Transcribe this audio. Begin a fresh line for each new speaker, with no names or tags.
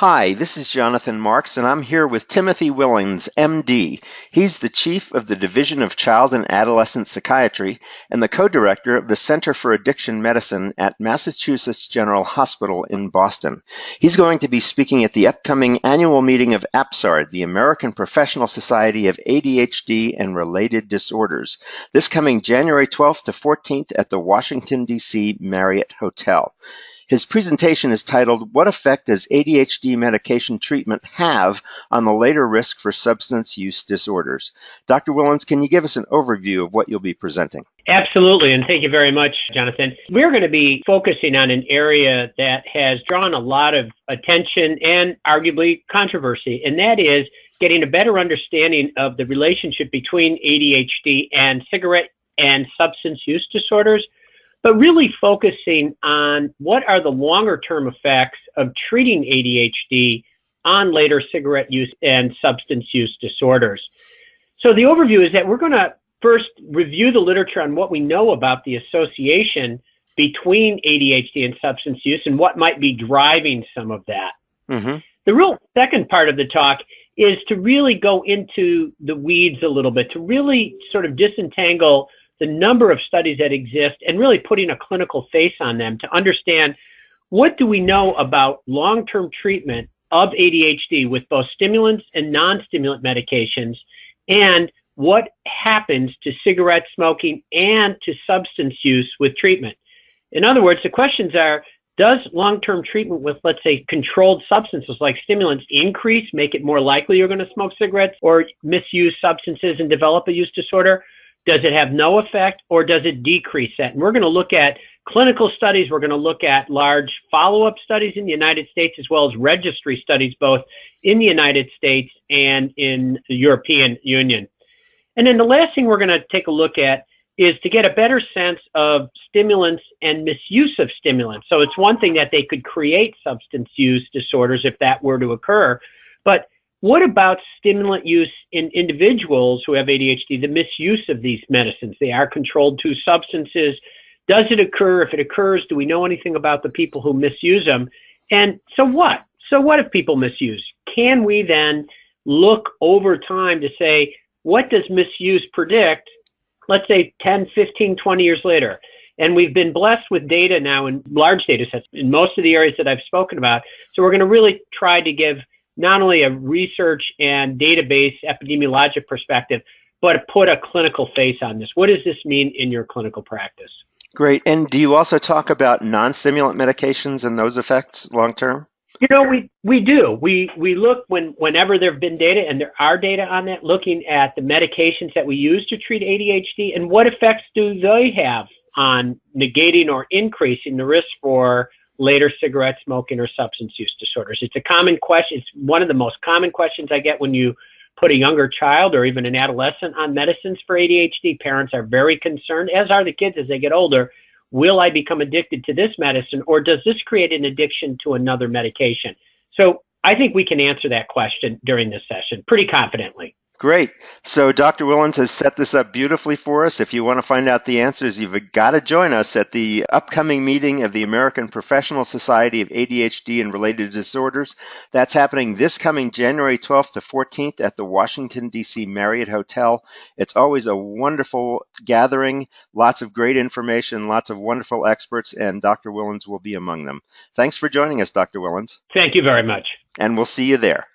Hi, this is Jonathan Marks, and I'm here with Timothy Wilens, MD. He's the Chief of the Division of Child and Adolescent Psychiatry and the Co-Director of the Center for Addiction Medicine at Massachusetts General Hospital in Boston. He's going to be speaking at the upcoming annual meeting of APSARD, the American Professional Society of ADHD and Related Disorders, this coming January 12th to 14th at the Washington, D.C. Marriott Hotel. His presentation is titled, "What Effect Does ADHD Medication Treatment Have on the Later Risk for Substance Use Disorders?" Dr. Wilens, can you give us an overview of what you'll be presenting?
Absolutely, and thank you very much, Jonathan. We're going to be focusing on an area that has drawn a lot of attention and arguably controversy, and that is getting a better understanding of the relationship between ADHD and cigarette and substance use disorders, but really focusing on what are the longer-term effects of treating ADHD on later cigarette use and substance use disorders. So the overview is that we're going to first review the literature on what we know about the association between ADHD and substance use and what might be driving some of that. The real second part of the talk is to really go into the weeds a little bit, to really sort of disentangle the number of studies that exist and really putting a clinical face on them to understand what do we know about long-term treatment of ADHD with both stimulants and non-stimulant medications, and what happens to cigarette smoking and to substance use with treatment. In other words, the questions are, does long-term treatment with, let's say, controlled substances like stimulants increase, make it more likely you're going to smoke cigarettes or misuse substances and develop a use disorder? Does it have no effect, or does it decrease that? And we're going to look at clinical studies. We're going to look at large follow-up studies in the United States, as well as registry studies, both in the United States and in the European Union. And then the last thing we're going to take a look at is to get a better sense of stimulants and misuse of stimulants. So it's one thing that they could create substance use disorders if that were to occur, but what about stimulant use in individuals who have ADHD, the misuse of these medicines? They are controlled to substances. Does it occur? If it occurs, do we know anything about the people who misuse them? And so what? So what if people misuse? Can we then look over time to say, what does misuse predict, let's say 10, 15, 20 years later? And we've been blessed with data now in large data sets in most of the areas that I've spoken about. So we're going to really try to give not only a research and database epidemiologic perspective, but put a clinical face on this. What does this mean in your clinical practice?
Great. And do you also talk about non-stimulant medications and those effects long-term?
You know, we do. We look whenever there have been data, and there are data on that, looking at the medications that we use to treat ADHD and what effects do they have on negating or increasing the risk for later cigarette smoking or substance use disorders. It's a common question. It's one of the most common questions I get when you put a younger child or even an adolescent on medicines for ADHD. Parents are very concerned, as are the kids as they get older. Will I become addicted to this medicine, or does this create an addiction to another medication? So I think we can answer that question during this session pretty confidently.
Great. So Dr. Wilens has set this up beautifully for us. If you want to find out the answers, you've got to join us at the upcoming meeting of the American Professional Society of ADHD and Related Disorders. That's happening this coming January 12th to 14th at the Washington, D.C. Marriott Hotel. It's always a wonderful gathering, lots of great information, lots of wonderful experts, and Dr. Wilens will be among them. Thanks for joining us, Dr. Wilens.
Thank you very much.
And we'll see you there.